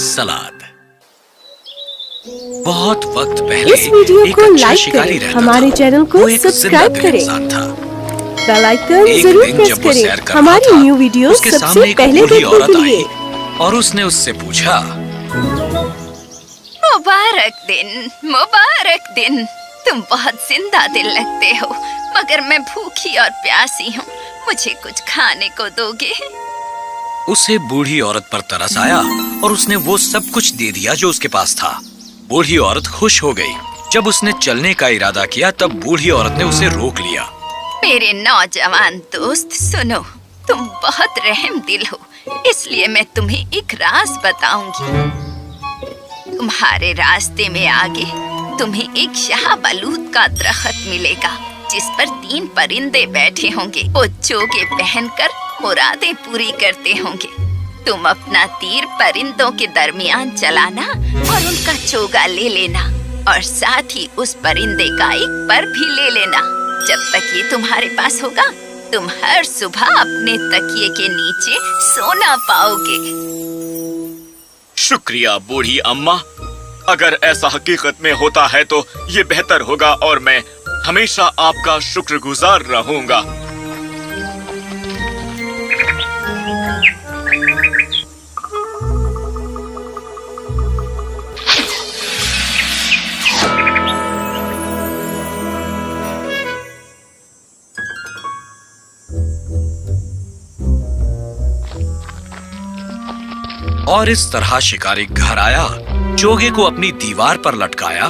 सलाद। बहुत वक्त पहले इस वीडियो एक को अच्छा लाइक शिकारी करें, रहता हमारे था। चैनल को वो एक सब्सक्राइब जिंदा करें, इंसान था। बेल आइकन एक जरूर दिन प्रेस जब वो करें सैर कर रहा हमारी था, न्यू वीडियो उसके सबसे सामने एक पहले बूढ़ी देखने औरत के लिए। आई और उसने उससे पूछा, मुबारक दिन, मुबारक दिन। तुम बहुत जिंदा दिल लगते हो, मगर मैं भूखी और प्यासी हूँ। मुझे कुछ खाने को दोगे? उसे बूढ़ी औरत पर तरस आया और उसने वो सब कुछ दे दिया जो उसके पास था। बूढ़ी औरत खुश हो गई। जब उसने चलने का इरादा किया तब बूढ़ी औरत ने उसे रोक लिया। मेरे नौजवान दोस्त सुनो, तुम बहुत रहम दिल हो, इसलिए मैं तुम्हें एक राज बताऊंगी। तुम्हारे रास्ते में आगे तुम्हें एक शाहबलूत का दरख्त मिलेगा, जिस पर 3 परिंदे बैठे होंगे। वो चोगे पहनकर मुरादें पूरी करते होंगे। तुम अपना तीर परिंदों के दरमियान चलाना और उनका चोगा ले लेना, और साथ ही उस परिंदे का एक पर भी ले लेना। जब तक ये तुम्हारे पास होगा, तुम हर सुबह अपने तकिए के नीचे सोना पाओगे। शुक्रिया बूढ़ी अम्मा। अगर ऐसा हकीकत में होता है तो ये बेहतर होगा और मैं हमेशा आपका शुक्रगुजार रहूंगा। और इस तरह शिकारी घर आया, चोगे को अपनी दीवार पर लटकाया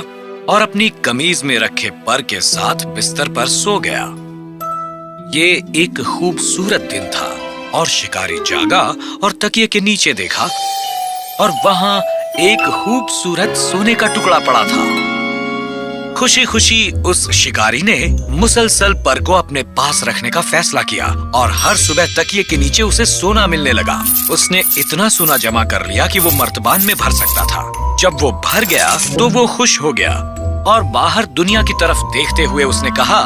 और अपनी कमीज में रखे पर के साथ बिस्तर पर सो गया। ये एक खूबसूरत दिन था और शिकारी जागा और तकिए के नीचे देखा और वहां एक खूबसूरत सोने का टुकड़ा पड़ा था। खुशी खुशी उस शिकारी ने मुसलसल पर को अपने पास रखने का फैसला किया और हर सुबह तकिए के नीचे उसे सोना मिलने लगा। उसने इतना सोना जमा कर लिया कि वो मर्तबान में भर सकता था। जब वो भर गया तो वो खुश हो गया और बाहर दुनिया की तरफ देखते हुए उसने कहा,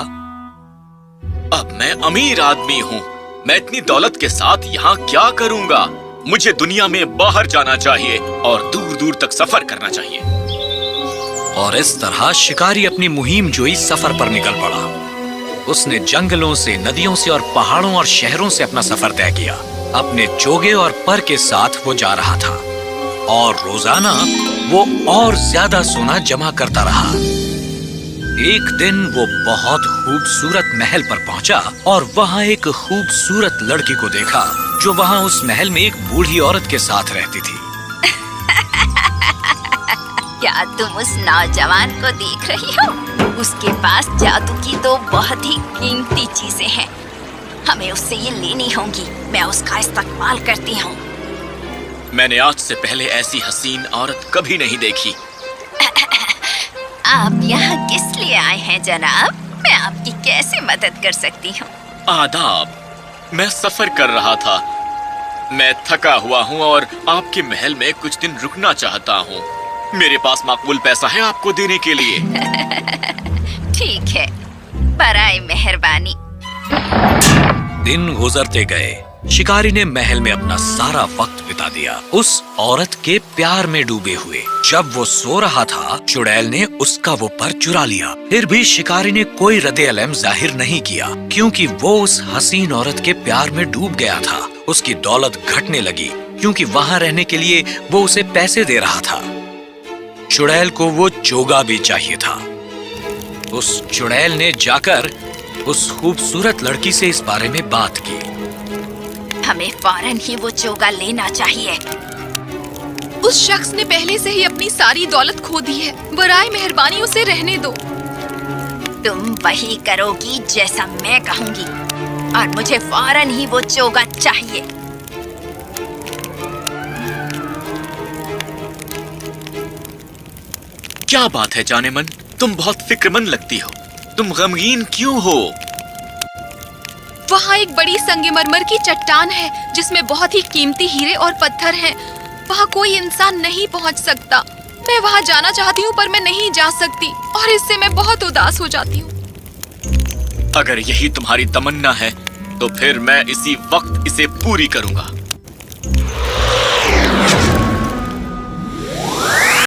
अब मैं अमीर आदमी हूँ। मैं इतनी दौलत के साथ यहाँ क्या करूँगा? मुझे दुनिया में बाहर जाना चाहिए और दूर दूर तक सफर करना चाहिए। और इस तरह शिकारी अपनी मुहिम जोई सफर पर निकल पड़ा। उसने जंगलों से, नदियों से और पहाड़ों और शहरों से अपना सफर तय किया। अपने चोगे और पर के साथ वो जा रहा था और रोजाना वो और ज्यादा सोना जमा करता रहा। एक दिन वो बहुत खूबसूरत महल पर पहुंचा और वहां एक खूबसूरत लड़की को देखा जो वहां उस महल में एक बूढ़ी औरत के साथ रहती थी। क्या तुम उस नौजवान को देख रही हो? उसके पास जादू की 2 बहुत ही कीमती चीजें हैं। हमें उससे ये लेनी होंगी। मैं उसका इस्तेमाल करती हूँ। मैंने आज से पहले ऐसी हसीन औरत कभी नहीं देखी। आप यहाँ किस लिए आए हैं जनाब? मैं आपकी कैसे मदद कर सकती हूँ? आदाब। मैं सफर कर रहा था। मैं थका हुआ हूँ और आपके महल में कुछ दिन रुकना चाहता हूँ। मेरे पास माकूल पैसा है आपको देने के लिए। ठीक है, बराए मेहरबानी। दिन गुजरते गए। शिकारी ने महल में अपना सारा वक्त बिता दिया, उस औरत के प्यार में डूबे हुए। जब वो सो रहा था, चुड़ैल ने उसका वो पर चुरा लिया। फिर भी शिकारी ने कोई रद्द-ए-अलम जाहिर नहीं किया, क्योंकि वो उस हसीन औरत के प्यार में डूब गया था। उसकी दौलत घटने लगी, क्योंकि वहाँ रहने के लिए वो उसे पैसे दे रहा था। चुड़ैल को वो चोगा भी चाहिए था। उस चुड़ैल ने जाकर उस खूबसूरत लड़की से इस बारे में बात की। हमें फौरन ही वो चोगा लेना चाहिए। उस शख्स ने पहले से ही अपनी सारी दौलत खो दी है। बराए मेहरबानी उसे रहने दो। तुम वही करोगी जैसा मैं कहूँगी, और मुझे फौरन ही वो चोगा चाहिए। क्या बात है जानेमन, तुम बहुत फिक्रमंद लगती हो। तुम गमगीन क्यों हो? वहाँ एक बड़ी संगमरमर की चट्टान है जिसमें बहुत ही कीमती हीरे और पत्थर हैं। वहाँ कोई इंसान नहीं पहुँच सकता। मैं वहाँ जाना चाहती हूँ पर मैं नहीं जा सकती और इससे मैं बहुत उदास हो जाती हूँ। अगर यही तुम्हारी तमन्ना है तो फिर मैं इसी वक्त इसे पूरी करूँगा।